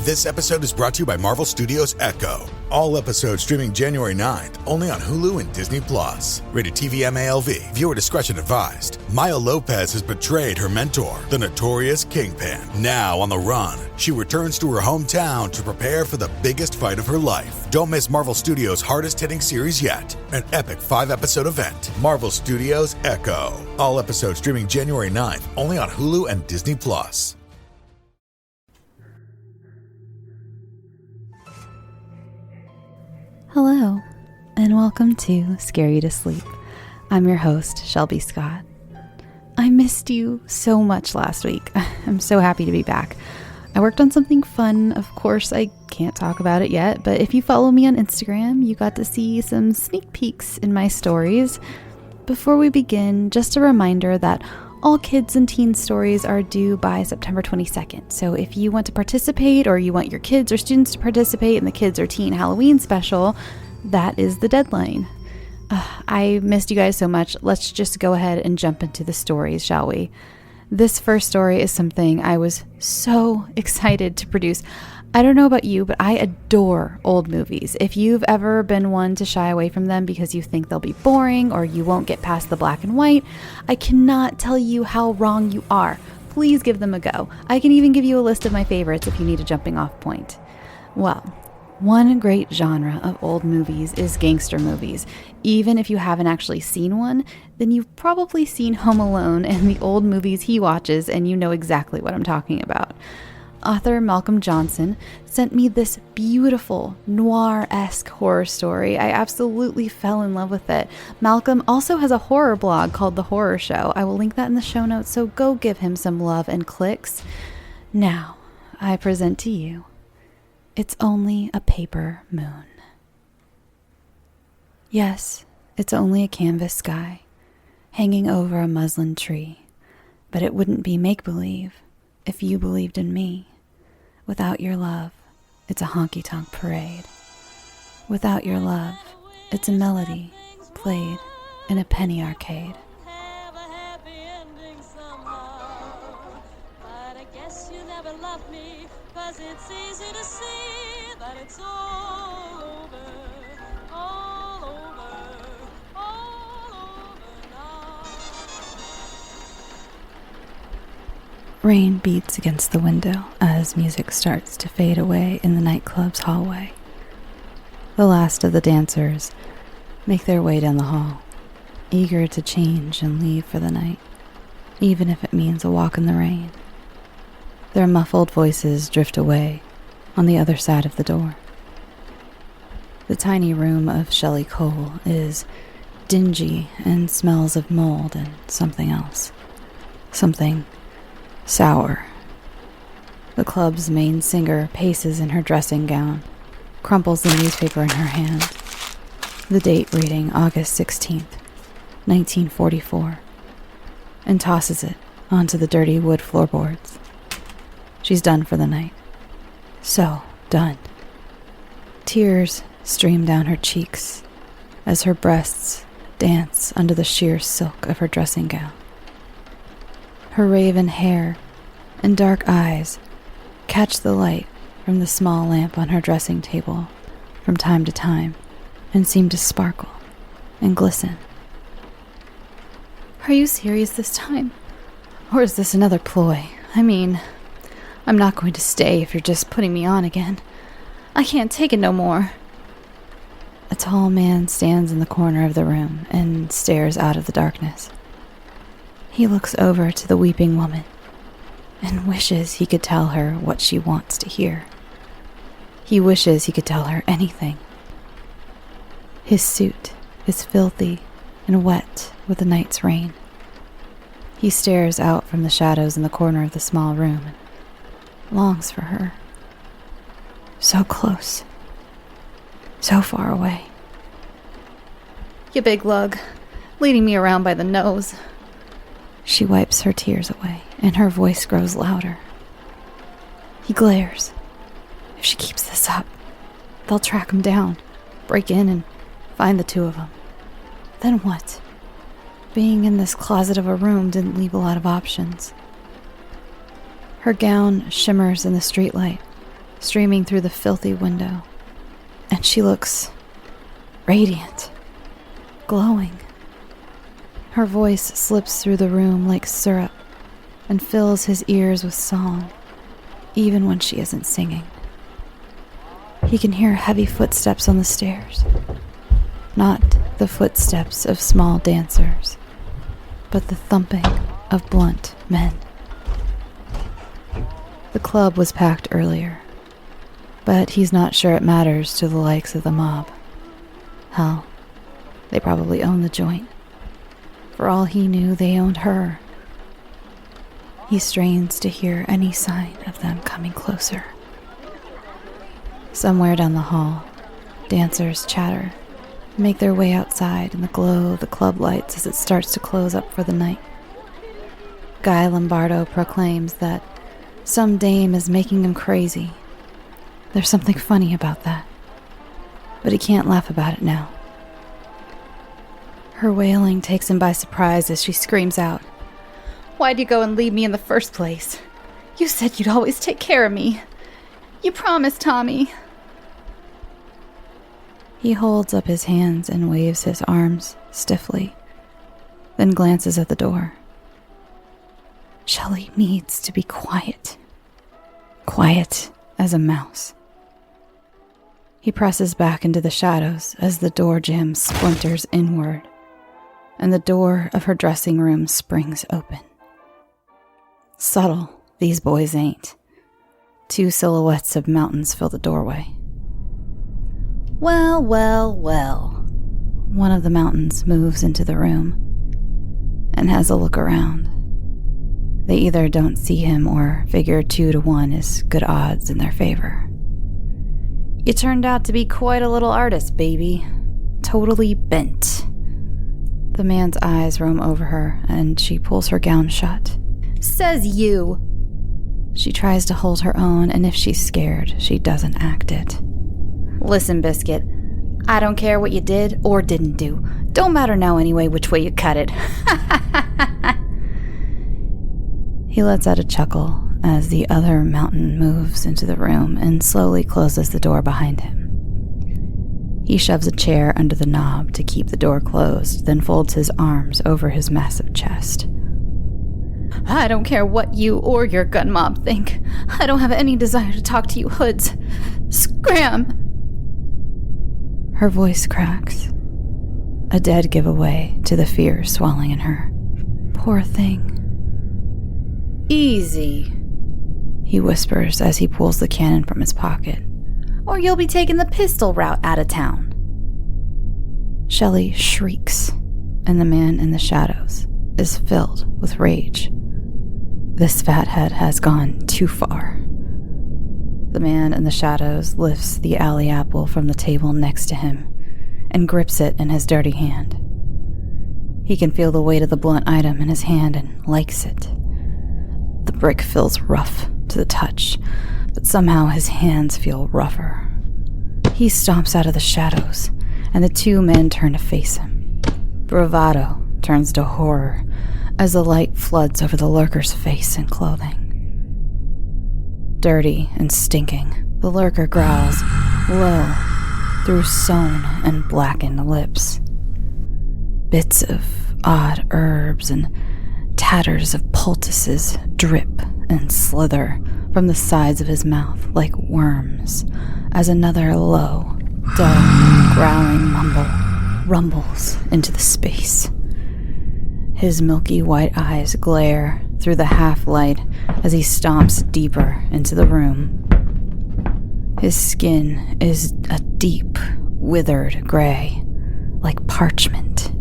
This episode is brought to you by Marvel Studios Echo. All episodes streaming January 9th, only on Hulu and Disney+. Rated TV MALV. Viewer discretion advised. Maya Lopez has betrayed her mentor, the notorious Kingpin. Now on the run, she returns to her hometown to prepare for the biggest fight of her life. Don't miss Marvel Studios' hardest-hitting series yet. An epic 5-episode event. Marvel Studios Echo. All episodes streaming January 9th, only on Hulu and Disney+. Hello, and welcome to Scare You to Sleep. I'm your host, Shelby Scott. I missed you so much last week. I'm so happy to be back. I worked on something fun. Of course, I can't talk about it yet, but if you follow me on Instagram, you got to see some sneak peeks in my stories. Before we begin, just a reminder that all kids and teen stories are due by September 22nd. So if you want to participate or you want your kids or students to participate in the Kids or Teen Halloween special, that is the deadline. I missed you guys so much. Let's just go ahead and jump into the stories, shall we? This first story is something I was so excited to produce. I don't know about you, but I adore old movies. If you've ever been one to shy away from them because you think they'll be boring or you won't get past the black and white, I cannot tell you how wrong you are. Please give them a go. I can even give you a list of my favorites if you need a jumping off point. Well, one great genre of old movies is gangster movies. Even if you haven't actually seen one, then you've probably seen Home Alone and the old movies he watches, and you know exactly what I'm talking about. Author Malcolm Johnson sent me this beautiful noir-esque horror story. I absolutely fell in love with it. Malcolm also has a horror blog called The Horror Show. I will link that in the show notes, so go give him some love and clicks. Now, I present to you, It's Only a Paper Moon. Yes, it's only a canvas sky, hanging over a muslin tree, but it wouldn't be make-believe if you believed in me. Without your love, it's a honky-tonk parade. Without your love, it's a melody played in a penny arcade. Have a happy ending somehow, but I guess you never loved me, 'cause it's easy to see that it's all over, all over, all over now. Rain beats against the window as music starts to fade away in the nightclub's hallway. The last of the dancers make their way down the hall, eager to change and leave for the night, even if it means a walk in the rain. Their muffled voices drift away on the other side of the door. The tiny room of Shelley Cole is dingy and smells of mold and something else. Something sour. The club's main singer paces in her dressing gown, crumples the newspaper in her hand, the date reading August 16th, 1944, and tosses it onto the dirty wood floorboards. She's done for the night. So done. Tears stream down her cheeks as her breasts dance under the sheer silk of her dressing gown. Her raven hair and dark eyes catch the light from the small lamp on her dressing table from time to time and seem to sparkle and glisten. Are you serious this time? Or is this another ploy? I mean, I'm not going to stay if you're just putting me on again. I can't take it no more. A tall man stands in the corner of the room and stares out of the darkness. He looks over to the weeping woman and wishes he could tell her what she wants to hear. He wishes he could tell her anything. His suit is filthy and wet with the night's rain. He stares out from the shadows in the corner of the small room and longs for her. So close. So far away. You big lug, leading me around by the nose. She wipes her tears away, and her voice grows louder. He glares. If she keeps this up, they'll track him down, break in, and find the two of them. Then what? Being in this closet of a room didn't leave a lot of options. Her gown shimmers in the streetlight, streaming through the filthy window, and she looks radiant, glowing. Her voice slips through the room like syrup and fills his ears with song, even when she isn't singing. He can hear heavy footsteps on the stairs, not the footsteps of small dancers, but the thumping of blunt men. The club was packed earlier, but he's not sure it matters to the likes of the mob. Hell, they probably own the joint. For all he knew, they owned her. He strains to hear any sign of them coming closer. Somewhere down the hall, dancers chatter, make their way outside in the glow of the club lights as it starts to close up for the night. Guy Lombardo proclaims that some dame is making him crazy. There's something funny about that, but he can't laugh about it now. Her wailing takes him by surprise as she screams out, "Why'd you go and leave me in the first place? You said you'd always take care of me. You promised, Tommy." He holds up his hands and waves his arms stiffly, then glances at the door. Shelley needs to be quiet. Quiet as a mouse. He presses back into the shadows as the door jamb splinters inward, and the door of her dressing room springs open. Subtle, these boys ain't. 2 silhouettes of mountains fill the doorway. Well, well, well. One of the mountains moves into the room and has a look around. They either don't see him or figure 2 to 1 is good odds in their favor. "You turned out to be quite a little artist, baby. Totally bent." The man's eyes roam over her, and she pulls her gown shut. "Says you!" She tries to hold her own, and if she's scared, she doesn't act it. "Listen, Biscuit, I don't care what you did or didn't do. Don't matter now anyway which way you cut it." He lets out a chuckle as the other mountain moves into the room and slowly closes the door behind him. He shoves a chair under the knob to keep the door closed, then folds his arms over his massive chest. "I don't care what you or your gun mob think. I don't have any desire to talk to you hoods. Scram!" Her voice cracks, a dead giveaway to the fear swelling in her. Poor thing. "Easy," he whispers as he pulls the cannon from his pocket, "or you'll be taking the pistol route out of town." Shelley shrieks, and the man in the shadows is filled with rage. This fathead has gone too far. The man in the shadows lifts the alley apple from the table next to him and grips it in his dirty hand. He can feel the weight of the blunt item in his hand and likes it. The brick feels rough to the touch, but somehow his hands feel rougher. He stomps out of the shadows, and the 2 men turn to face him. Bravado turns to horror as the light floods over the lurker's face and clothing. Dirty and stinking, the lurker growls low through sewn and blackened lips. Bits of odd herbs and tatters of poultices drip and slither from the sides of his mouth like worms as another low, dull, growling mumble rumbles into the space. His milky white eyes glare through the half-light as he stomps deeper into the room. His skin is a deep, withered gray, like parchment,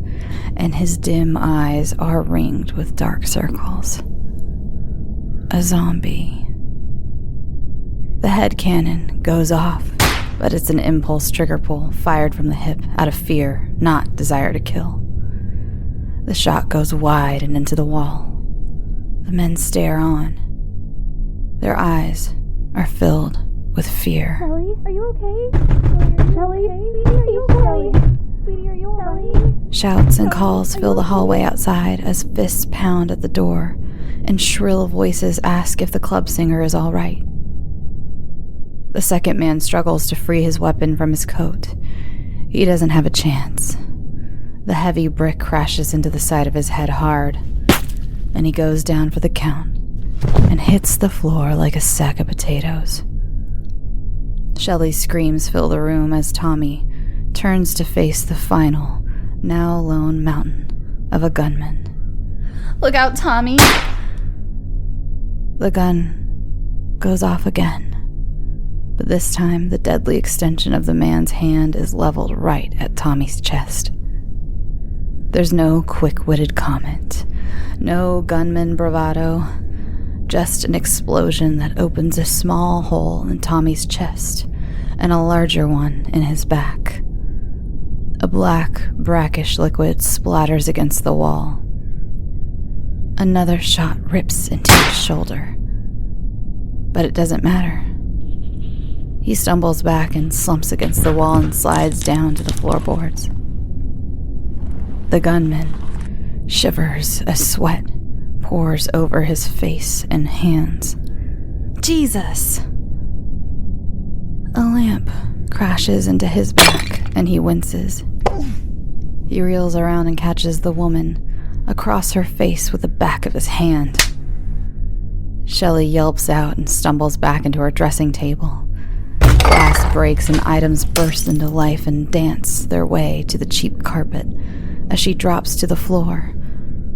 and his dim eyes are ringed with dark circles. A zombie. The head cannon goes off, but it's an impulse trigger pull fired from the hip out of fear, not desire to kill. The shot goes wide and into the wall. The men stare on. Their eyes are filled with fear. Shelly, are you okay? Shelly, are you okay? Sweetie, are you alright? Shouts and calls fill the hallway outside as fists pound at the door, and shrill voices ask if the club singer is all right. The second man struggles to free his weapon from his coat. He doesn't have a chance. The heavy brick crashes into the side of his head hard, and he goes down for the count and hits the floor like a sack of potatoes. Shelley's screams fill the room as Tommy turns to face the final, now lone mountain of a gunman. "Look out, Tommy!" The gun goes off again, but this time the deadly extension of the man's hand is leveled right at Tommy's chest. There's no quick-witted comment, no gunman bravado, just an explosion that opens a small hole in Tommy's chest and a larger one in his back. A black, brackish liquid splatters against the wall. Another shot rips into his shoulder, but it doesn't matter. He stumbles back and slumps against the wall and slides down to the floorboards. The gunman shivers as sweat pours over his face and hands. Jesus! A lamp crashes into his back and he winces. He reels around and catches the woman across her face with the back of his hand. Shelley yelps out and stumbles back into her dressing table. Glass breaks and items burst into life and dance their way to the cheap carpet as she drops to the floor,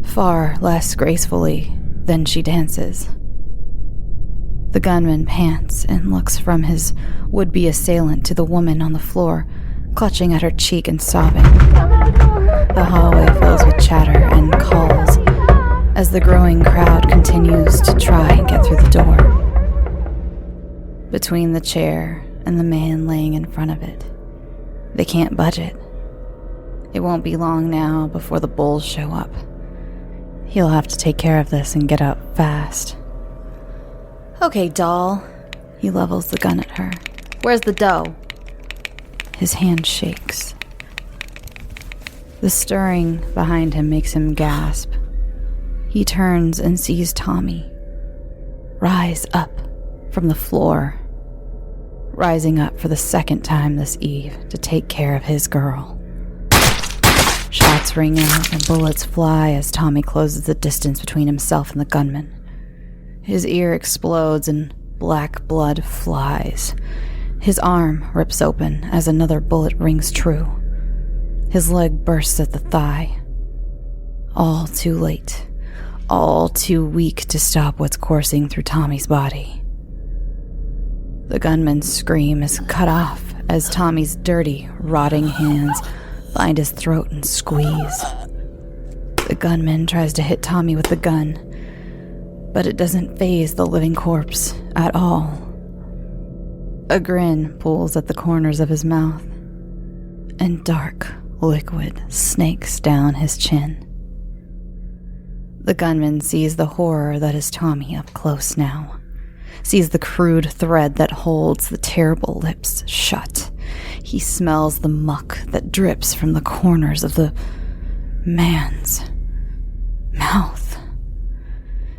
far less gracefully than she dances. The gunman pants and looks from his would-be assailant to the woman on the floor, clutching at her cheek and sobbing. The hallway fills with chatter and calls as the growing crowd continues to try and get through the door. Between the chair and the man laying in front of it, they can't budge it. It won't be long now before the bulls show up. He'll have to take care of this and get up fast. "Okay, doll." He levels the gun at her. "Where's the dough?" His hand shakes. The stirring behind him makes him gasp. He turns and sees Tommy rise up from the floor, rising up for the second time this eve to take care of his girl. Shots ring out and bullets fly as Tommy closes the distance between himself and the gunman. His ear explodes and black blood flies. His arm rips open as another bullet rings true. His leg bursts at the thigh. All too late. All too weak to stop what's coursing through Tommy's body. The gunman's scream is cut off as Tommy's dirty, rotting hands find his throat and squeeze. The gunman tries to hit Tommy with the gun, but it doesn't faze the living corpse at all. A grin pulls at the corners of his mouth, and dark liquid snakes down his chin. The gunman sees the horror that is Tommy up close now, sees the crude thread that holds the terrible lips shut. He smells the muck that drips from the corners of the man's mouth,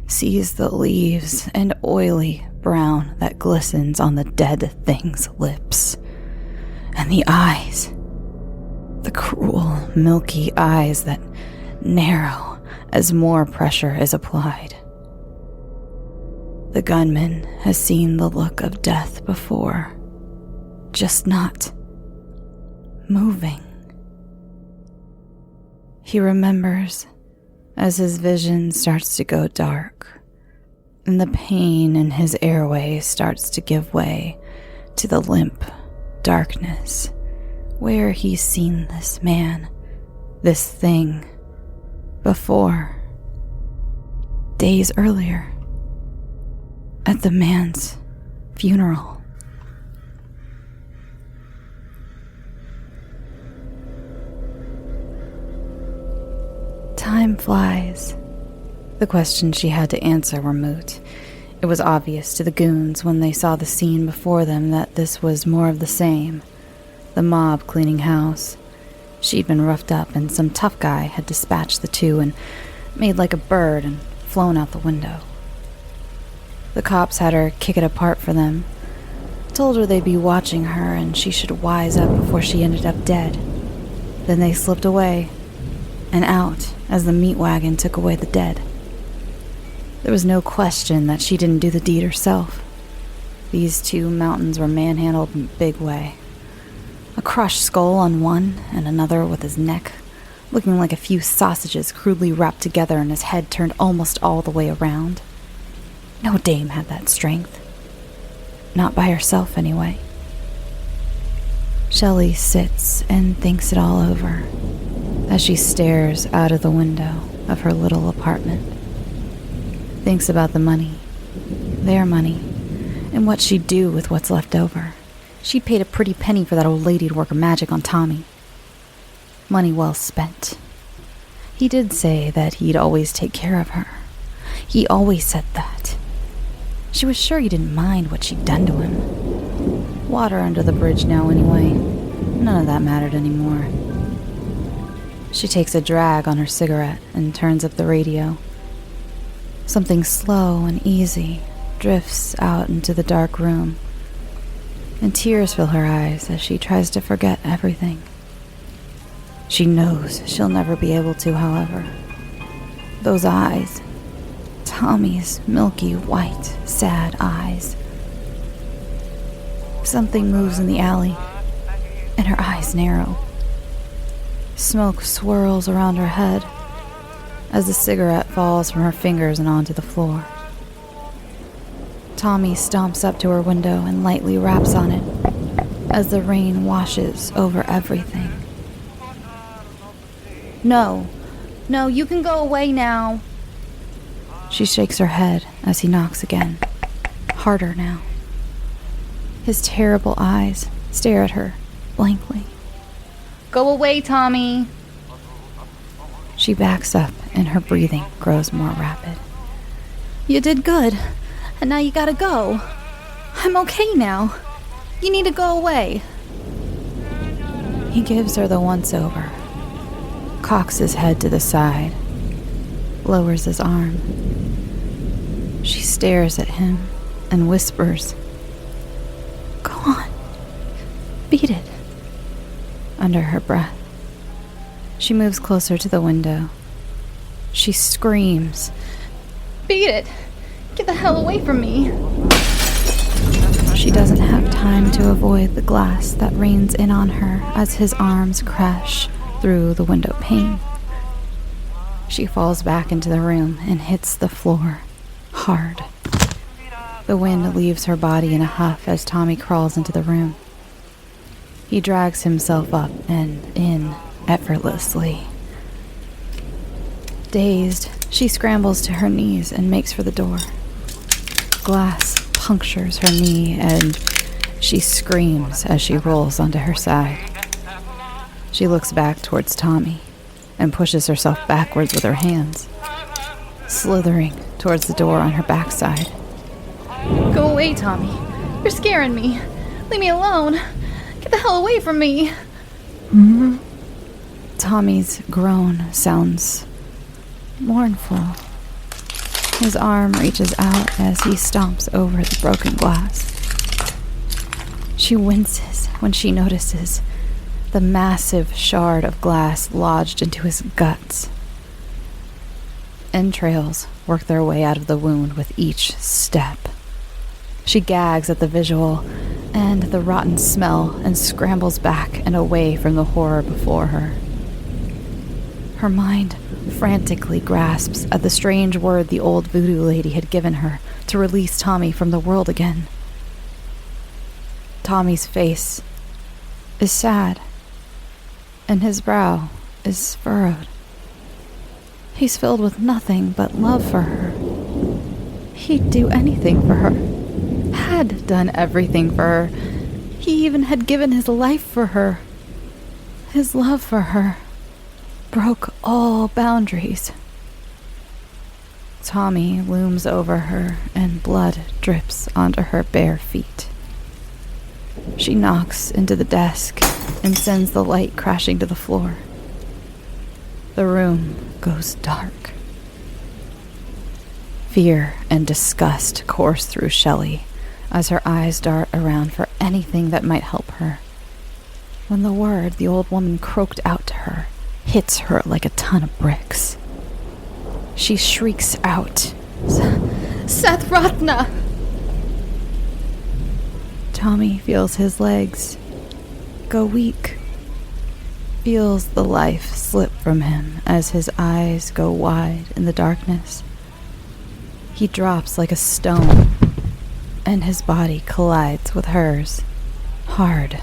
sees the leaves and oily brown that glistens on the dead thing's lips, and the eyes, the cruel, milky eyes that narrow as more pressure is applied. The gunman has seen the look of death before, just not moving. He remembers as his vision starts to go dark, and the pain in his airway starts to give way to the limp darkness where he's seen this man, this thing, before, days earlier, at the man's funeral. Time flies. The questions she had to answer were moot. It was obvious to the goons when they saw the scene before them that this was more of the same. The mob cleaning house. She'd been roughed up and some tough guy had dispatched the two and made like a bird and flown out the window. The cops had her kick it apart for them, told her they'd be watching her and she should wise up before she ended up dead. Then they slipped away and out as the meat wagon took away the dead. There was no question that she didn't do the deed herself. These two mountains were manhandled in a big way. A crushed skull on one and another with his neck looking like a few sausages crudely wrapped together and his head turned almost all the way around. No dame had that strength. Not by herself, anyway. Shelley sits and thinks it all over as she stares out of the window of her little apartment. Thinks about the money, their money, and what she'd do with what's left over. She'd paid a pretty penny for that old lady to work her magic on Tommy. Money well spent. He did say that he'd always take care of her. He always said that. She was sure he didn't mind what she'd done to him. Water under the bridge now anyway. None of that mattered anymore. She takes a drag on her cigarette and turns up the radio. Something slow and easy drifts out into the dark room, and tears fill her eyes as she tries to forget everything. She knows she'll never be able to, however. Those eyes, Tommy's milky white, sad eyes. Something moves in the alley, and her eyes narrow. Smoke swirls around her head as the cigarette falls from her fingers and onto the floor. Tommy stomps up to her window and lightly raps on it as the rain washes over everything. No, you can go away now. She shakes her head as he knocks again, harder now. His terrible eyes stare at her blankly. Go away, Tommy. She backs up and her breathing grows more rapid. You did good, and now you gotta go. I'm okay now. You need to go away. He gives her the once-over, cocks his head to the side, lowers his arm. She stares at him and whispers, Go on, beat it, under her breath. She moves closer to the window. She screams, Beat it! Get the hell away from me! She doesn't have time to avoid the glass that rains in on her as his arms crash through the window pane. She falls back into the room and hits the floor hard. The wind leaves her body in a huff as Tommy crawls into the room. He drags himself up and in effortlessly. Dazed, she scrambles to her knees and makes for the door. Glass punctures her knee and she screams as she rolls onto her side. She looks back towards Tommy and pushes herself backwards with her hands, slithering towards the door on her backside. Go away, Tommy. You're scaring me. Leave me alone. Get the hell away from me. Mm-hmm. Tommy's groan sounds mournful. His arm reaches out as he stomps over the broken glass. She winces when she notices the massive shard of glass lodged into his guts. Entrails work their way out of the wound with each step. She gags at the visual and the rotten smell and scrambles back and away from the horror before her. Her mind frantically grasps at the strange word the old voodoo lady had given her to release Tommy from the world again. Tommy's face is sad, and his brow is furrowed. He's filled with nothing but love for her. He'd do anything for her, had done everything for her. He even had given his life for her. His love for her broke all boundaries. Tommy looms over her and blood drips onto her bare feet. She knocks into the desk and sends the light crashing to the floor. The room goes dark. Fear and disgust course through Shelley as her eyes dart around for anything that might help her. When the word the old woman croaked out to her hits her like a ton of bricks, she shrieks out, "Seth Ratna!" Tommy feels his legs go weak, feels the life slip from him as his eyes go wide in the darkness. He drops like a stone, and his body collides with hers, hard.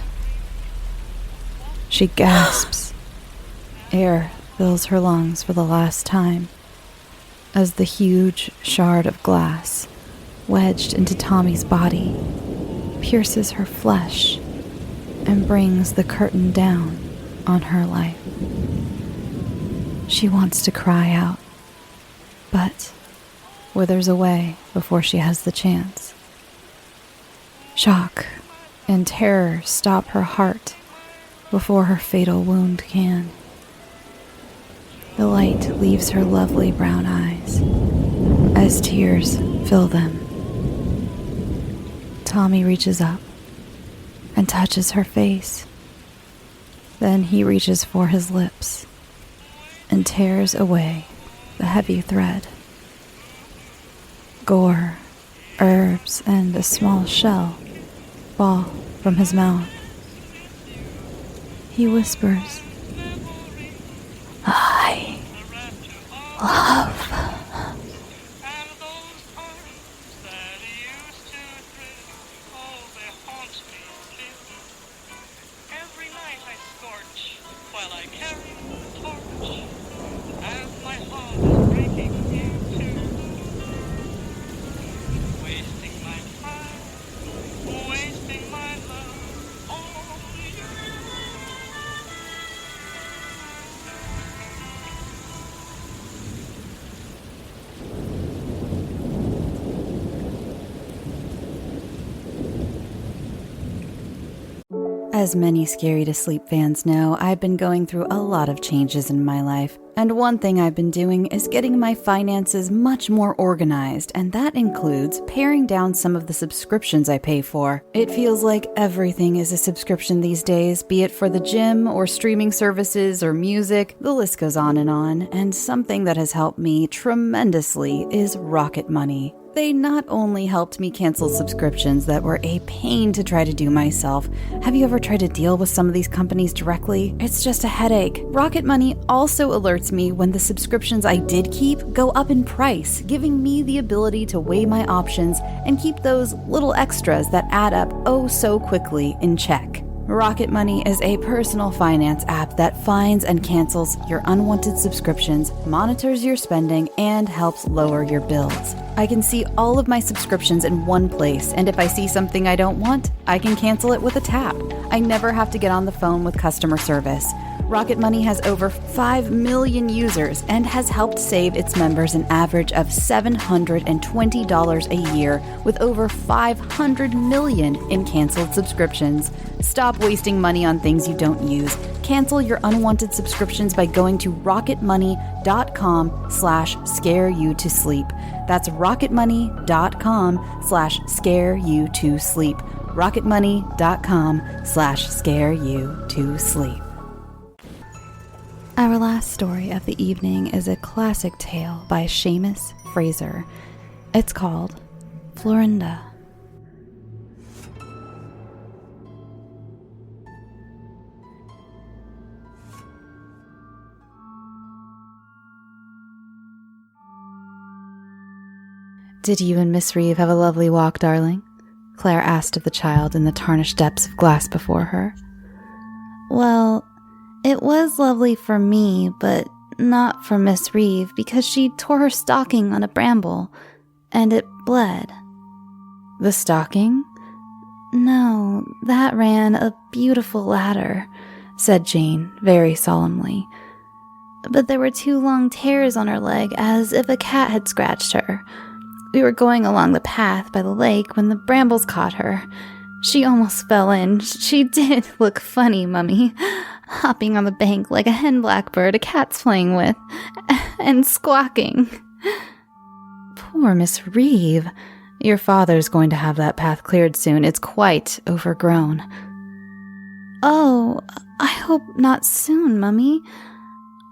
She gasps. Air fills her lungs for the last time as the huge shard of glass, wedged into Tommy's body, pierces her flesh and brings the curtain down on her life. She wants to cry out, but withers away before she has the chance. Shock and terror stop her heart before her fatal wound can. The light leaves her lovely brown eyes as tears fill them. Tommy reaches up and touches her face. Then he reaches for his lips and tears away the heavy thread. Gore, herbs, and a small shell fall from his mouth. He whispers, "I love." As many Scary to Sleep fans know, I've been going through a lot of changes in my life. And one thing I've been doing is getting my finances much more organized, and that includes paring down some of the subscriptions I pay for. It feels like everything is a subscription these days, be it for the gym or streaming services or music, the list goes on, and something that has helped me tremendously is Rocket Money. They not only helped me cancel subscriptions that were a pain to try to do myself. Have you ever tried to deal with some of these companies directly? It's just a headache. Rocket Money also alerts me when the subscriptions I did keep go up in price, giving me the ability to weigh my options and keep those little extras that add up oh so quickly in check. Rocket Money is a personal finance app that finds and cancels your unwanted subscriptions, monitors your spending, and helps lower your bills. I can see all of my subscriptions in one place, and if I see something I don't want, I can cancel it with a tap. I never have to get on the phone with customer service. Rocket Money has over 5 million users and has helped save its members an average of $720 a year with over 500 million in canceled subscriptions. Stop wasting money on things you don't use. Cancel your unwanted subscriptions by going to rocketmoney.com/scareyoutosleep. That's rocketmoney.com/scareyoutosleep. rocketmoney.com/scareyoutosleep. Our last story of the evening is a classic tale by Shamus, Fraser. It's called Florinda. Did you and Miss Reeve have a lovely walk, darling? Claire asked of the child in the tarnished depths of glass before her. Well, it was lovely for me, but not for Miss Reeve, because she tore her stocking on a bramble, and it bled. The stocking? No, that ran a beautiful ladder, said Jane, very solemnly. But there were 2 long tears on her leg, as if a cat had scratched her. We were going along the path by the lake when the brambles caught her. She almost fell in. She did look funny, Mummy, hopping on the bank like a hen blackbird a cat's playing with, and squawking. Poor Miss Reeve. Your father's going to have that path cleared soon. It's quite overgrown." "Oh, I hope not soon, Mummy.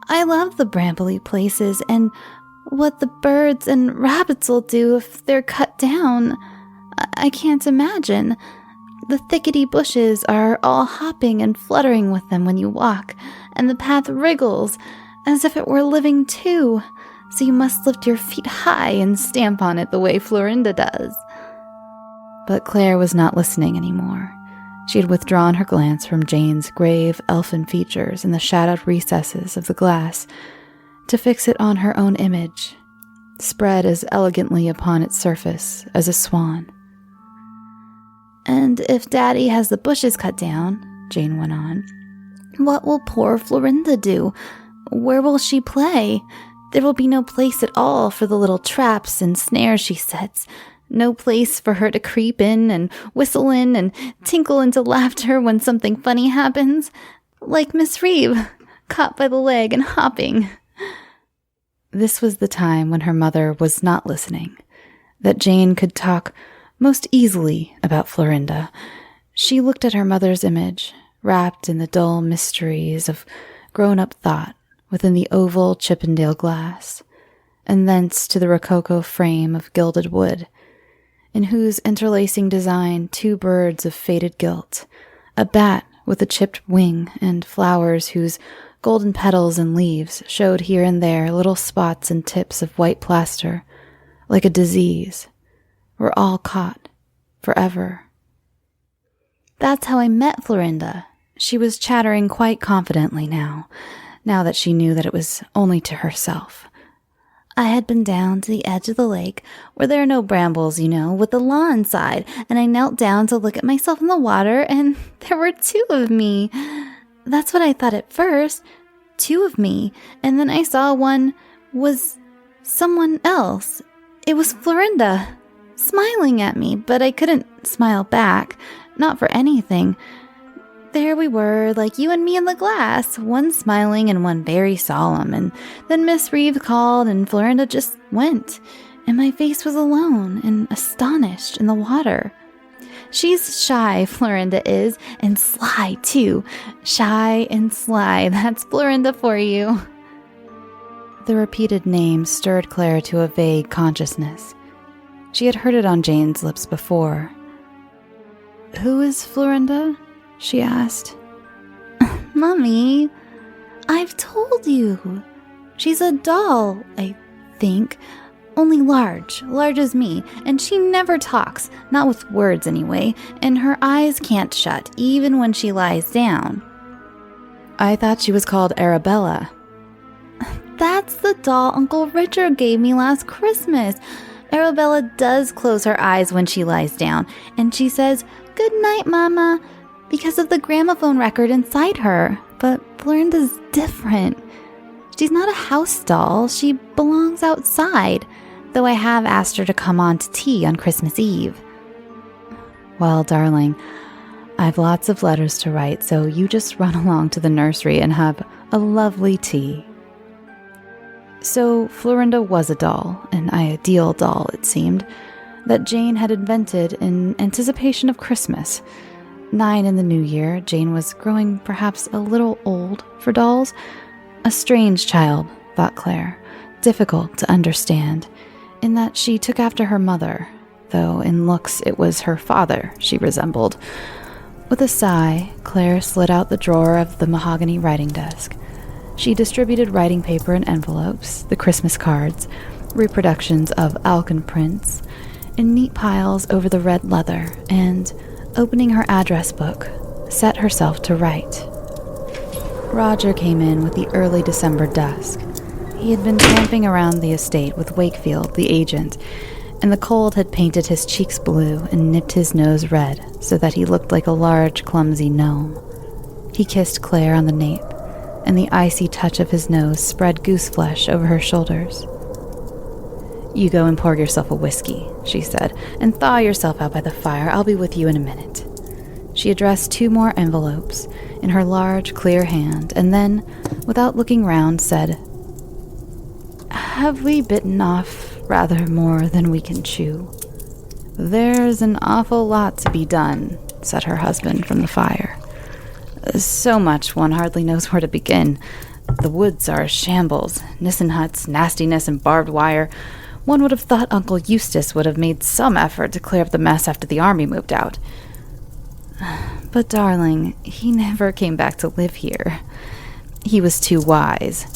I love the brambly places, and what the birds and rabbits will do if they're cut down, I can't imagine. The thickety bushes are all hopping and fluttering with them when you walk, and the path wriggles as if it were living too, so you must lift your feet high and stamp on it the way Florinda does." But Claire was not listening anymore. She had withdrawn her glance from Jane's grave elfin features in the shadowed recesses of the glass to fix it on her own image, spread as elegantly upon its surface as a swan. "And if Daddy has the bushes cut down," Jane went on, "what will poor Florinda do? Where will she play? There will be no place at all for the little traps and snares she sets. No place for her to creep in and whistle in and tinkle into laughter when something funny happens. Like Miss Reeve, caught by the leg and hopping." This was the time when her mother was not listening, that Jane could talk most easily about Florinda. She looked at her mother's image, wrapped in the dull mysteries of grown-up thought within the oval Chippendale glass, and thence to the rococo frame of gilded wood, in whose interlacing design 2 birds of faded gilt, a bat with a chipped wing, and flowers whose golden petals and leaves showed here and there little spots and tips of white plaster, like a disease, were all caught forever. "That's how I met Florinda." She was chattering quite confidently now that she knew that it was only to herself. "I had been down to the edge of the lake, where there are no brambles, you know, with the lawn side, and I knelt down to look at myself in the water, and there were 2 of me. That's what I thought at first, 2 of me, and then I saw one was someone else. It was Florinda, smiling at me, but I couldn't smile back, not for anything. There we were, like you and me in the glass, one smiling and one very solemn, and then Miss Reeve called and Florinda just went, and my face was alone and astonished in the water. She's shy, Florinda is, and sly too. Shy and sly, that's Florinda for you." The repeated name stirred Claire to a vague consciousness. She had heard it on Jane's lips before. "Who is Florinda?" she asked. "Mummy, I've told you. She's a doll, I think. Only large as me, and she never talks, not with words anyway, and her eyes can't shut, even when she lies down." "I thought she was called Arabella." "That's the doll Uncle Richard gave me last Christmas. Arabella does close her eyes when she lies down, and she says, 'Good night, Mama,' because of the gramophone record inside her. But Florinda's different. She's not a house doll. She belongs outside, though I have asked her to come on to tea on Christmas Eve." "Well, darling, I've lots of letters to write, so you just run along to the nursery and have a lovely tea." So Florinda was a doll, an ideal doll, it seemed, that Jane had invented in anticipation of Christmas. 9 in the new year, Jane was growing perhaps a little old for dolls. A strange child, thought Claire, difficult to understand, in that she took after her mother, though in looks it was her father she resembled. With a sigh, Claire slid out the drawer of the mahogany writing desk. She distributed writing paper and envelopes, the Christmas cards, reproductions of Alcan prints, in neat piles over the red leather, and, opening her address book, set herself to write. Roger came in with the early December dusk. He had been tramping around the estate with Wakefield, the agent, and the cold had painted his cheeks blue and nipped his nose red so that he looked like a large, clumsy gnome. He kissed Claire on the nape, and the icy touch of his nose spread goose flesh over her shoulders. "You go and pour yourself a whiskey," she said, "and thaw yourself out by the fire. I'll be with you in a minute." She addressed 2 more envelopes in her large, clear hand, and then, without looking round, said, "Have we bitten off rather more than we can chew? "There's an awful lot to be done," said her husband from the fire. "So much one hardly knows where to begin. The woods are a shambles, Nissen huts, nastiness, and barbed wire. One would have thought Uncle Eustace would have made some effort to clear up the mess after the army moved out. But, darling, he never came back to live here. He was too wise,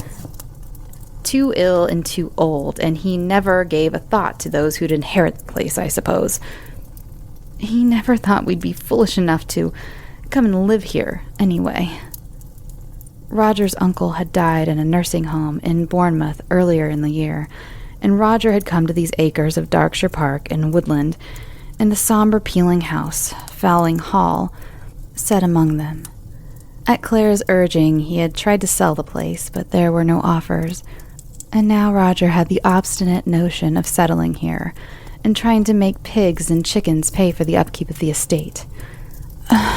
too ill and too old, and he never gave a thought to those who'd inherit the place, I suppose. He never thought we'd be foolish enough to come and live here, anyway." Roger's uncle had died in a nursing home in Bournemouth earlier in the year, and Roger had come to these acres of Darkshire Park and woodland, and the somber peeling house, Fowling Hall, set among them. At Claire's urging, he had tried to sell the place, but there were no offers, and now Roger had the obstinate notion of settling here and trying to make pigs and chickens pay for the upkeep of the estate.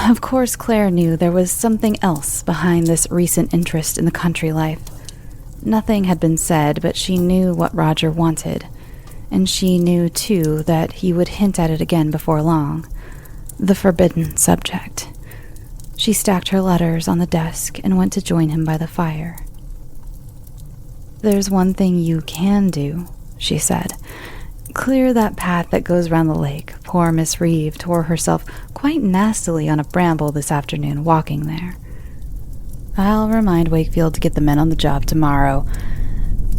Of course, Claire knew there was something else behind this recent interest in the country life. Nothing had been said, but she knew what Roger wanted, and she knew, too, that he would hint at it again before long. The forbidden subject. She stacked her letters on the desk and went to join him by the fire. "There's one thing you can do," she said. "Clear that path that goes round the lake. Poor Miss Reeve tore herself quite nastily on a bramble this afternoon walking there. I'll remind Wakefield to get the men on the job tomorrow.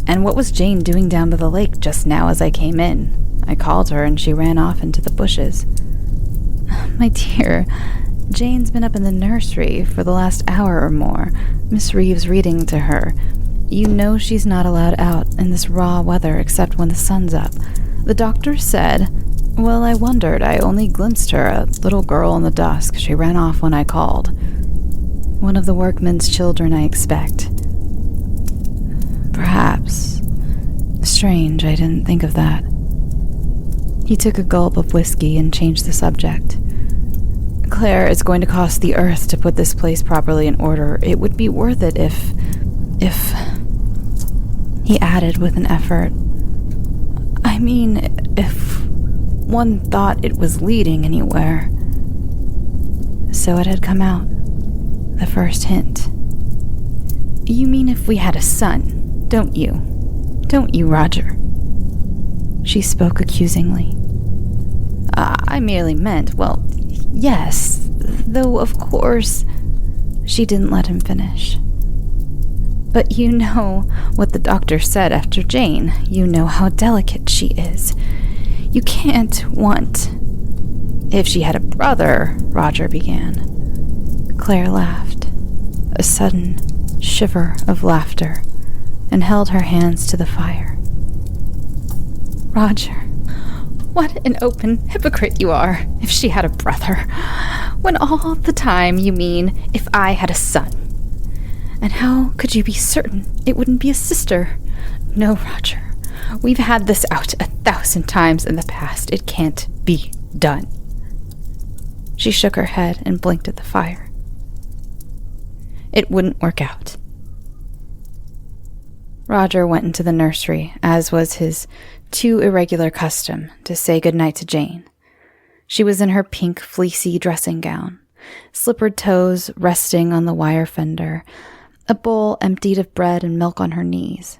And what was Jane doing down by the lake just now as I came in? I called her and she ran off into the bushes." "My dear, Jane's been up in the nursery for the last hour or more. Miss Reeve's reading to her. You know she's not allowed out in this raw weather except when the sun's up. The doctor said, well, I wondered. I only glimpsed her, a little girl in the dusk. She ran off when I called. One of the workmen's children, I expect. Perhaps. Strange, I didn't think of that." He took a gulp of whiskey and changed the subject. "Claire, it's going to cost the earth to put this place properly in order. It would be worth it if... He added with an effort, "I mean, if one thought it was leading anywhere." So it had come out. The first hint. "You mean if we had a son, don't you? Don't you, Roger?" She spoke accusingly. I merely meant, well, yes, though of course..." She didn't let him finish. "But you know what the doctor said after Jane. You know how delicate she is. You can't want..." "If she had a brother," Roger began. Claire laughed, a sudden shiver of laughter, and held her hands to the fire. "Roger, what an open hypocrite you are, if she had a brother, when all the time you mean if I had a son. And how could you be certain it wouldn't be a sister? No, Roger, we've had this out 1,000 times in the past. It can't be done." She shook her head and blinked at the fire. "It wouldn't work out." Roger went into the nursery, as was his too irregular custom, to say goodnight to Jane. She was in her pink fleecy dressing gown, slippered toes resting on the wire fender, a bowl emptied of bread and milk on her knees.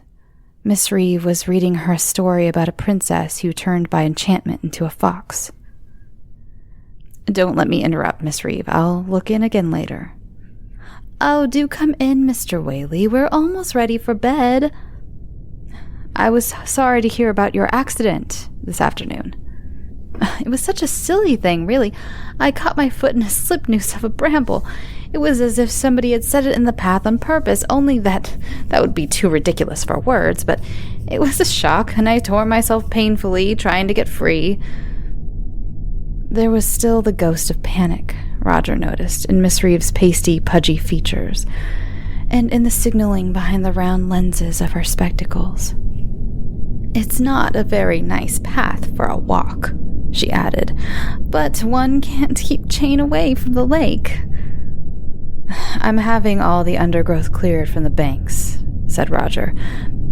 Miss Reeve was reading her a story about a princess who turned by enchantment into a fox. "Don't let me interrupt, Miss Reeve. I'll look in again later." "Oh, do come in, Mr. Whaley. We're almost ready for bed." "I was sorry to hear about your accident this afternoon." "It was such a silly thing, really. I caught my foot in a slip noose of a bramble. It was as if somebody had set it in the path on purpose, only that would be too ridiculous for words, but it was a shock, and I tore myself painfully trying to get free." There was still the ghost of panic, Roger noticed, in Miss Reeve's pasty, pudgy features, and in the signaling behind the round lenses of her spectacles. "It's not a very nice path for a walk," she added, "but one can't keep Jane away from the lake." "I'm having all the undergrowth cleared from the banks," said Roger.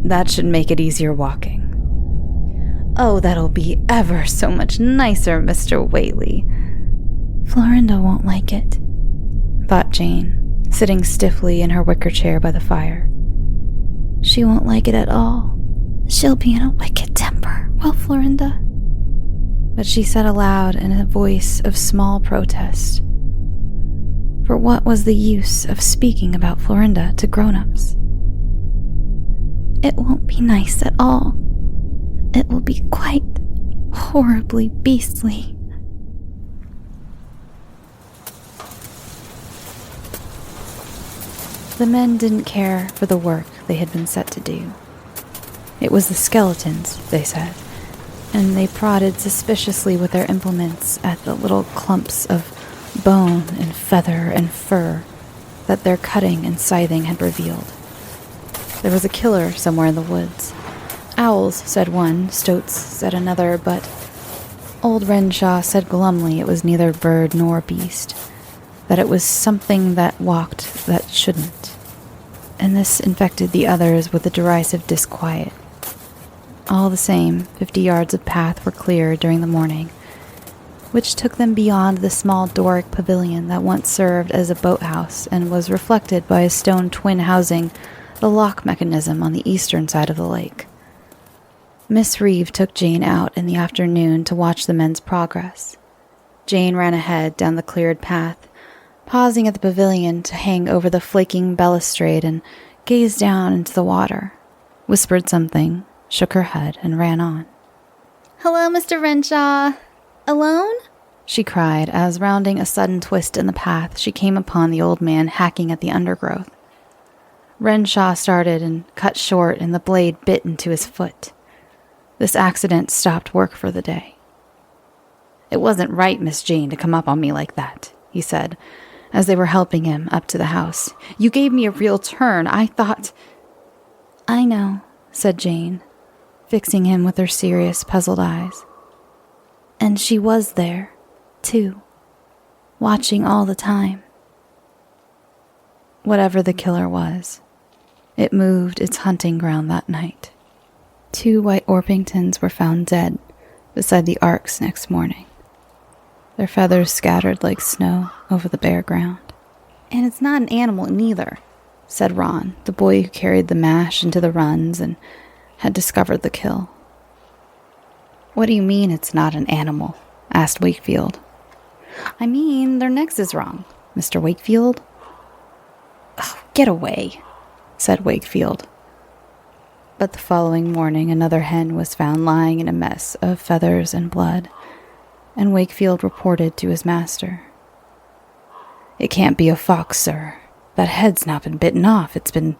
"That should make it easier walking." Oh, that'll be ever so much nicer, Mr. Whaley. Florinda won't like it, thought Jane, sitting stiffly in her wicker chair by the fire. She won't like it at all. She'll be in a wicked temper, will Florinda? But she said aloud in a voice of small protest. For what was the use of speaking about Florinda to grown-ups? It won't be nice at all. It will be quite horribly beastly. The men didn't care for the work they had been set to do. It was the skeletons, they said, and they prodded suspiciously with their implements at the little clumps of bone and feather and fur that their cutting and scything had revealed. There was a killer somewhere in the woods. Owls, said one, stoats said another, but old Renshaw said glumly it was neither bird nor beast, that it was something that walked that shouldn't, and this infected the others with a derisive disquiet. All the same, 50 yards of path were cleared during the morning, which took them beyond the small Doric pavilion that once served as a boathouse and was reflected by a stone twin housing the lock mechanism on the eastern side of the lake. Miss Reeve took Jane out in the afternoon to watch the men's progress. Jane ran ahead down the cleared path, pausing at the pavilion to hang over the flaking balustrade and gaze down into the water, whispered something, shook her head, and ran on. "Hello, Mr. Renshaw. Alone?" she cried, as rounding a sudden twist in the path, she came upon the old man hacking at the undergrowth. Renshaw started and cut short, and the blade bit into his foot. This accident stopped work for the day. "It wasn't right, Miss Jane, to come up on me like that," he said, as they were helping him up to the house. "You gave me a real turn. I thought—" "I know," said Jane, fixing him with her serious, puzzled eyes. "And she was there, too, watching all the time." Whatever the killer was, it moved its hunting ground that night. 2 white Orpingtons were found dead beside the arks next morning, their feathers scattered like snow over the bare ground. "And it's not an animal neither," said Ron, the boy who carried the mash into the runs and had discovered the kill. "What do you mean it's not an animal?" asked Wakefield. "I mean, their necks is wrong, Mr. Wakefield." "Oh, get away," said Wakefield. But the following morning another hen was found lying in a mess of feathers and blood, and Wakefield reported to his master. "It can't be a fox, sir. That head's not been bitten off. It's been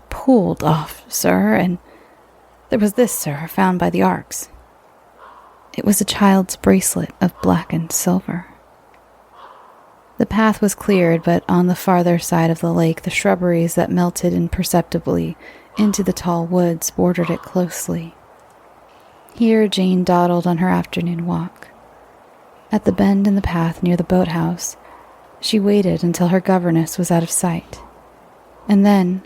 pulled off, sir, and there was this, sir, found by the arks." It was a child's bracelet of blackened silver. The path was cleared, but on the farther side of the lake, the shrubberies that melted imperceptibly into the tall woods bordered it closely. Here Jane dawdled on her afternoon walk. At the bend in the path near the boathouse, she waited until her governess was out of sight, and then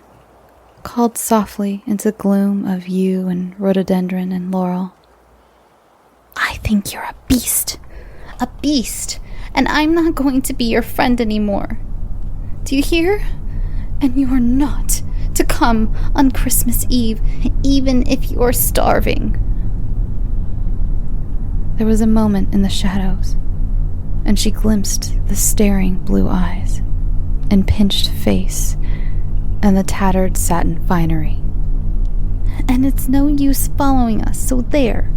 called softly into the gloom of yew and rhododendron and laurel. "I think you're a beast, and I'm not going to be your friend anymore. Do you hear? And you are not to come on Christmas Eve, even if you're starving." There was a moment in the shadows, and she glimpsed the staring blue eyes and pinched face and the tattered satin finery. "And it's no use following us, so there."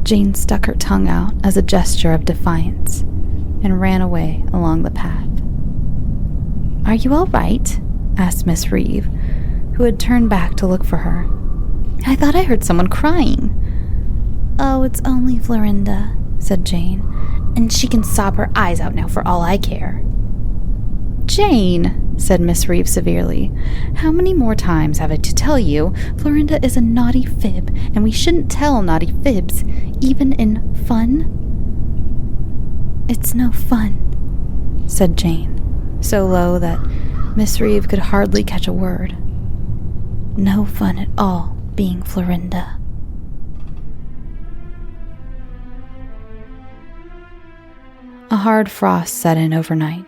Jane stuck her tongue out as a gesture of defiance and ran away along the path. "Are you all right?" asked Miss Reeve, who had turned back to look for her. "I thought I heard someone crying." "Oh, it's only Florinda," said Jane, "and she can sob her eyes out now for all I care." "Jane," said Miss Reeve severely, "how many more times have I to tell you Florinda is a naughty fib, and we shouldn't tell naughty fibs, even in fun?" "It's no fun," said Jane, so low that Miss Reeve could hardly catch a word. "No fun at all being Florinda." hard frost set in overnight.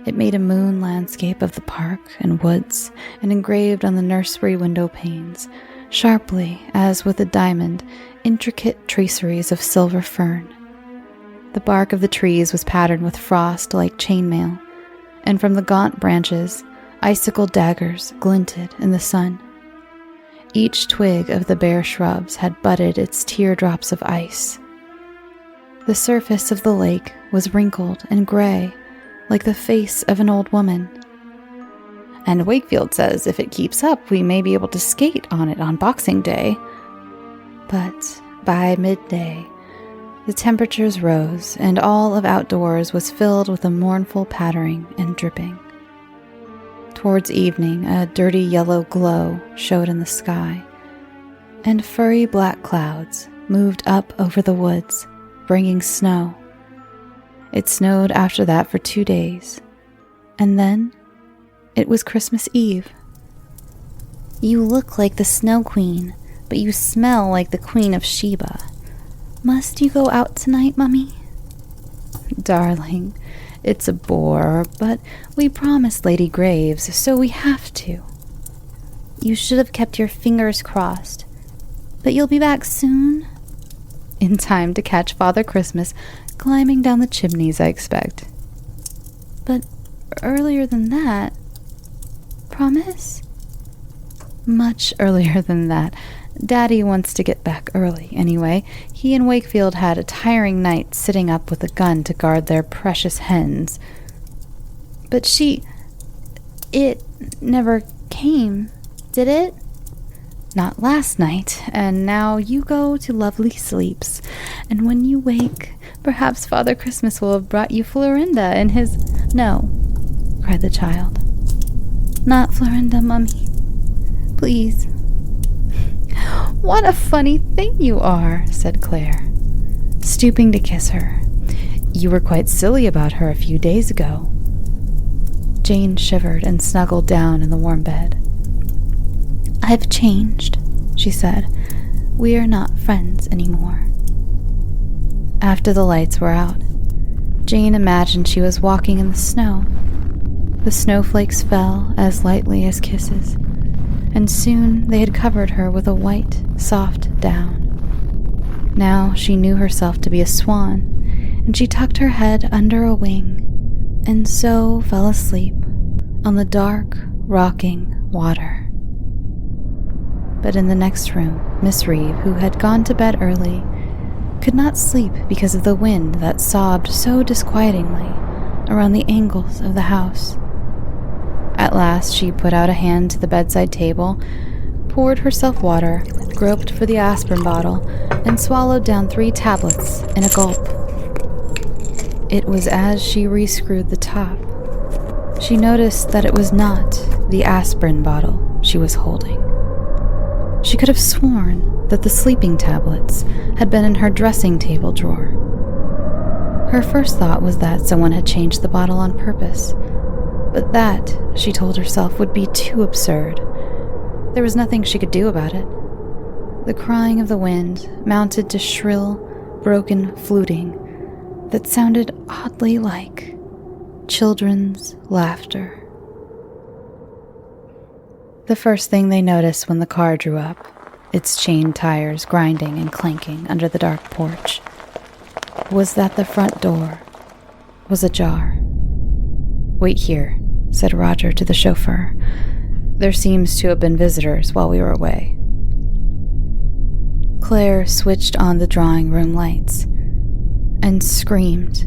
It made a moon landscape of the park and woods, and engraved on the nursery window panes, sharply, as with a diamond, intricate traceries of silver fern. The bark of the trees was patterned with frost like chainmail, and from the gaunt branches, icicle daggers glinted in the sun. Each twig of the bare shrubs had budded its teardrops of ice. The surface of the lake was wrinkled and gray, like the face of an old woman. And Wakefield says if it keeps up, we may be able to skate on it on Boxing Day. But by midday, the temperatures rose, and all of outdoors was filled with a mournful pattering and dripping. Towards evening, a dirty yellow glow showed in the sky, and furry black clouds moved up over the woods, bringing snow. It snowed after that for 2 days, and then it was Christmas Eve. You look like the Snow Queen, but you smell like the Queen of Sheba. Must you go out tonight, Mummy? Darling, it's a bore, but we promised Lady Graves, so we have to. You should have kept your fingers crossed. But you'll be back soon? In time to catch Father Christmas climbing down the chimneys, I expect. But earlier than that? Promise? Much earlier than that. Daddy wants to get back early, anyway. He and Wakefield had a tiring night sitting up with a gun to guard their precious hens. But it never came, did it? Not last night, and now you go to lovely sleeps. And when you wake, perhaps Father Christmas will have brought you Florinda and his— No, cried the child. Not Florinda, Mummy. Please. What a funny thing you are, said Claire, stooping to kiss her. You were quite silly about her a few days ago. Jane shivered and snuggled down in the warm bed. I've changed, she said. We are not friends anymore. After the lights were out, Jane imagined she was walking in the snow. The snowflakes fell as lightly as kisses, and soon they had covered her with a white, soft down. Now she knew herself to be a swan, and she tucked her head under a wing, and so fell asleep on the dark, rocking water. But in the next room, Miss Reeve, who had gone to bed early, could not sleep because of the wind that sobbed so disquietingly around the angles of the house. At last she put out a hand to the bedside table, poured herself water, groped for the aspirin bottle, and swallowed down 3 tablets in a gulp. It was as she rescrewed the top, she noticed that it was not the aspirin bottle she was holding. She could have sworn that the sleeping tablets had been in her dressing table drawer. Her first thought was that someone had changed the bottle on purpose, but that, she told herself, would be too absurd. There was nothing she could do about it. The crying of the wind mounted to shrill, broken fluting that sounded oddly like children's laughter. The first thing they noticed when the car drew up, its chain tires grinding and clanking under the dark porch, was that the front door was ajar. "Wait here," said Roger to the chauffeur. "There seems to have been visitors while we were away." Claire switched on the drawing room lights and screamed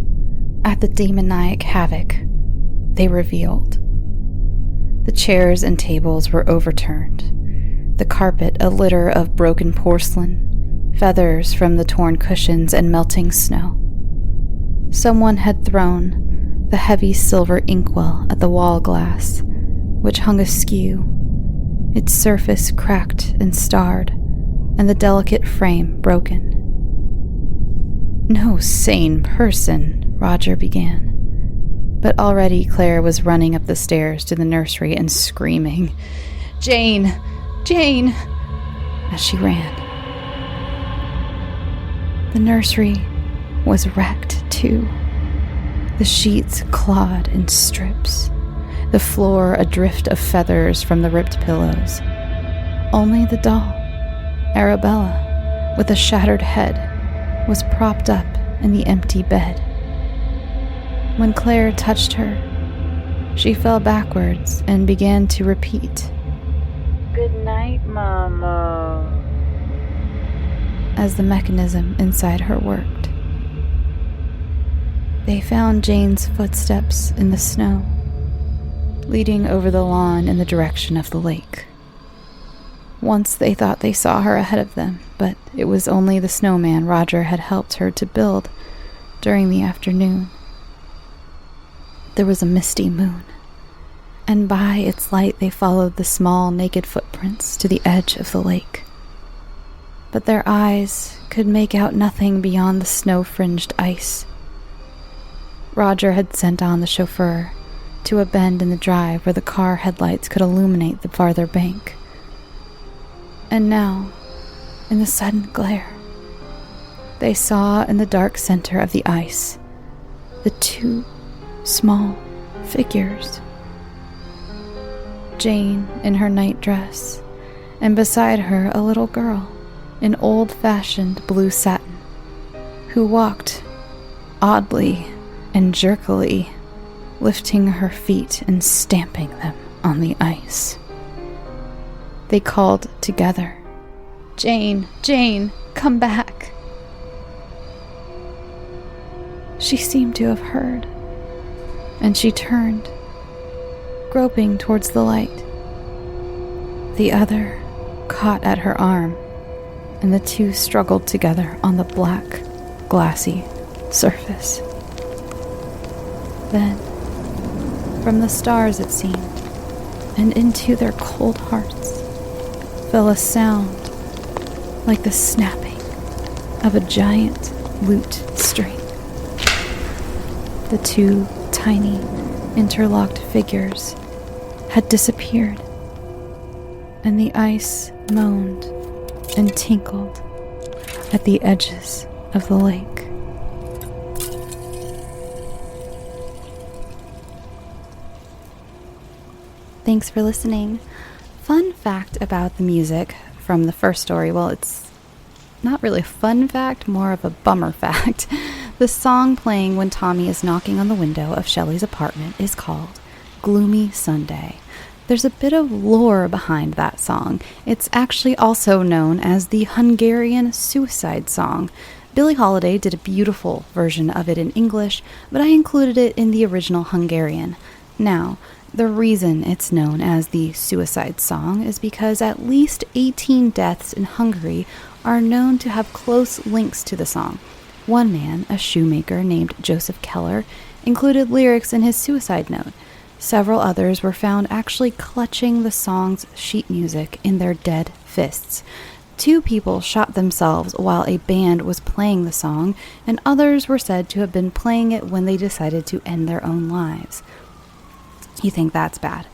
at the demoniac havoc they revealed. The chairs and tables were overturned, the carpet a litter of broken porcelain, feathers from the torn cushions and melting snow. Someone had thrown the heavy silver inkwell at the wall glass, which hung askew, its surface cracked and starred, and the delicate frame broken. "No sane person," Roger began. But already Claire was running up the stairs to the nursery and screaming, "Jane! Jane!" as she ran. The nursery was wrecked, too. The sheets clawed in strips, the floor a drift of feathers from the ripped pillows. Only the doll, Arabella, with a shattered head, was propped up in the empty bed. When Claire touched her, she fell backwards and began to repeat, "Good night, Mama," as the mechanism inside her worked. They found Jane's footsteps in the snow, leading over the lawn in the direction of the lake. Once they thought they saw her ahead of them, but it was only the snowman Roger had helped her to build during the afternoon. There was a misty moon, and by its light they followed the small, naked footprints to the edge of the lake. But their eyes could make out nothing beyond the snow-fringed ice. Roger had sent on the chauffeur to a bend in the drive where the car headlights could illuminate the farther bank. And now, in the sudden glare, they saw in the dark center of the ice the two small figures. Jane in her night dress, and beside her a little girl in old-fashioned blue satin, who walked oddly and jerkily, lifting her feet and stamping them on the ice. They called together, "Jane, Jane, come back." She seemed to have heard, and she turned, groping towards the light. The other caught at her arm, and the two struggled together on the black, glassy surface. Then, from the stars it seemed, and into their cold hearts, fell a sound like the snapping of a giant lute string. The two tiny, interlocked figures had disappeared, and the ice moaned and tinkled at the edges of the lake. Thanks for listening. Fun fact about the music from the first story. Well, it's not really a fun fact, more of a bummer fact. The song playing when Tommy is knocking on the window of Shelley's apartment is called Gloomy Sunday. There's a bit of lore behind that song. It's actually also known as the Hungarian suicide song. Billie Holiday did a beautiful version of it in English, but I included it in the original Hungarian. Now, the reason it's known as the suicide song is because at least 18 deaths in Hungary are known to have close links to the song. One man, a shoemaker named Joseph Keller, included lyrics in his suicide note. Several others were found actually clutching the song's sheet music in their dead fists. 2 people shot themselves while a band was playing the song, and others were said to have been playing it when they decided to end their own lives. You think that's bad?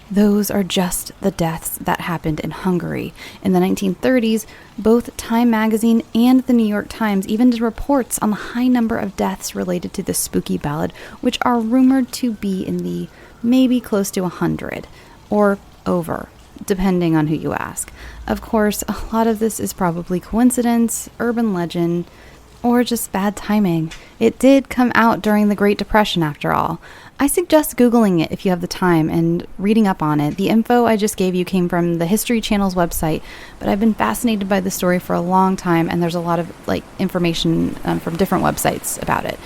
Those are just the deaths that happened in Hungary. In the 1930s, both Time magazine and the New York Times even did reports on the high number of deaths related to the spooky ballad, which are rumored to be in the maybe close to 100, or over, depending on who you ask. Of course, a lot of this is probably coincidence, urban legend, or just bad timing. It did come out during the Great Depression, after all. I suggest Googling it if you have the time and reading up on it. The info I just gave you came from the History Channel's website, but I've been fascinated by the story for a long time, and there's a lot of information from different websites about it.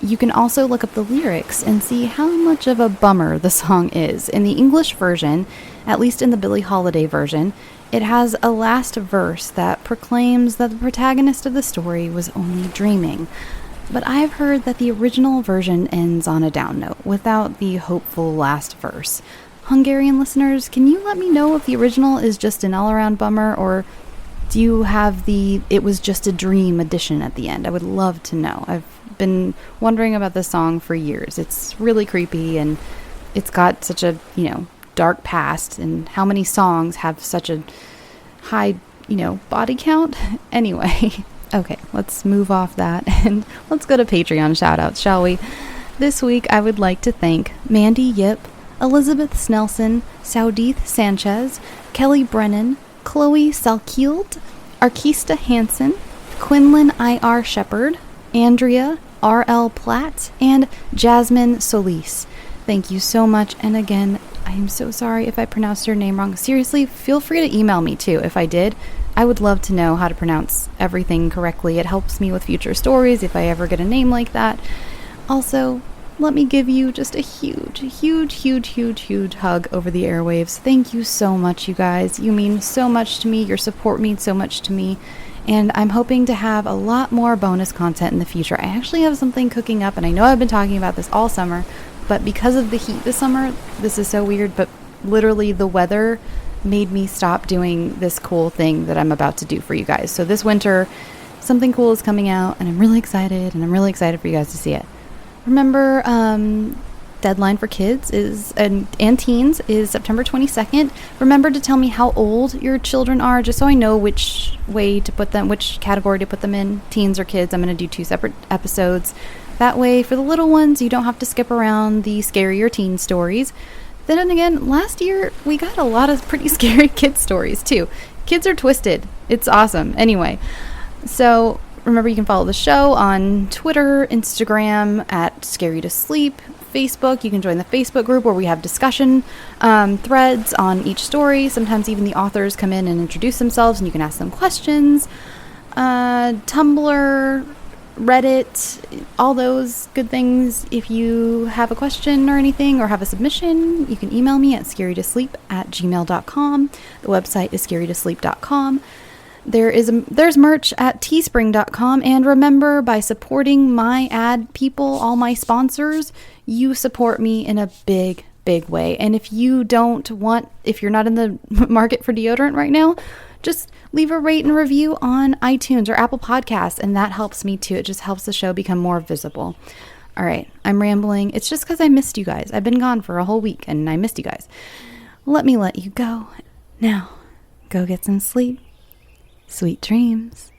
You can also look up the lyrics and see how much of a bummer the song is. In the English version, at least in the Billie Holiday version, it has a last verse that proclaims that the protagonist of the story was only dreaming. But I've heard that the original version ends on a down note, without the hopeful last verse. Hungarian listeners, can you let me know if the original is just an all-around bummer, or do you have the "it was just a dream" edition at the end? I would love to know. I've been wondering about this song for years. It's really creepy, and it's got such a, dark past, and how many songs have such a high, body count? Anyway. Okay, let's move off that and let's go to Patreon shoutouts, shall we? This week, I would like to thank Mandy Yip, Elizabeth Snelson, Saudith Sanchez, Kelly Brennan, Chloe Salkield, Arkista Hansen, Quinlan I.R. Shepard, Andrea R.L. Platt, and Jasmine Solis. Thank you so much, and again, I am so sorry if I pronounced your name wrong. Seriously, feel free to email me too if I did. I would love to know how to pronounce everything correctly. It helps me with future stories if I ever get a name like that. Also, let me give you just a huge hug over the airwaves. Thank you so much, you guys. You mean so much to me. Your support means so much to me. And I'm hoping to have a lot more bonus content in the future. I actually have something cooking up, and I know I've been talking about this all summer, but because of the heat this summer, this is so weird, but literally the weather made me stop doing this cool thing that I'm about to do for you guys. So this winter, something cool is coming out, and I'm really excited, for you guys to see it. Remember, deadline for kids and teens is September 22nd. Remember to tell me how old your children are, just so I know which category to put them in, teens or kids. I'm going to do 2 separate episodes. That way, for the little ones, you don't have to skip around the scarier teen stories. Then again, last year, we got a lot of pretty scary kid stories, too. Kids are twisted. It's awesome. Anyway, so remember, you can follow the show on Twitter, Instagram, at Scary to Sleep, Facebook. You can join the Facebook group where we have discussion threads on each story. Sometimes even the authors come in and introduce themselves, and you can ask them questions. Tumblr, Reddit, all those good things. If you have a question or anything, or have a submission, you can email me at scarytosleep@gmail.com. The website is scarytosleep.com. There's merch at teespring.com, and remember, by supporting my ad people, all my sponsors, you support me in a big way. And if you're not in the market for deodorant right now, just leave a rate and review on iTunes or Apple Podcasts, and that helps me too. It just helps the show become more visible. All right, I'm rambling. It's just because I missed you guys. I've been gone for a whole week, and I missed you guys. Let me let you go. Now, go get some sleep. Sweet dreams.